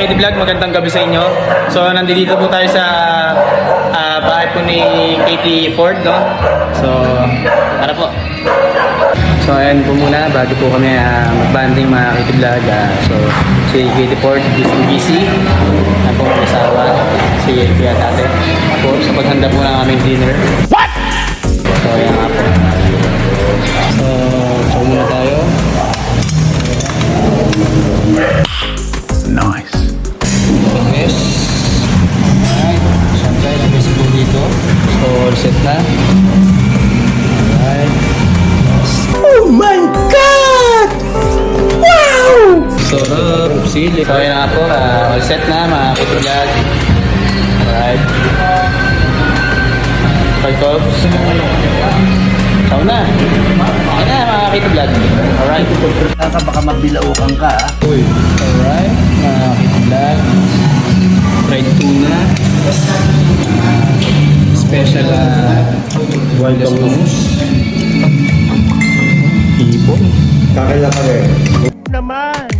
Kitty Vlog, magandang gabi sa inyo. So, nandito po tayo sa bahay po ni Katie Ford, no? So, tara po. So, ayan po muna, bago po kami mag-banding mga Kitty Vlog. So, si Katie Ford, busy. Ano po ang asawa, si Kuya Tate. Ako, sa paghanda po ng aming dinner. What? So, ayan nga po. So, muna tayo. Nice. Yes. Alright. Siyempre, nag-base po dito. So, all set na. Alright. Oh my God! Wow! Sarap. Sili. So, ayan nga po. All set na, mga Kitty Vlog. Alright. Five cups. Saw na. Ayan na, mga Kitty Vlog. Alright. Baka mabilaukan ka. Uy. Alright. Mga Kitty Vlog. Fried tuna. Special wild hummus. Ibon. Kakala ka rin. naman.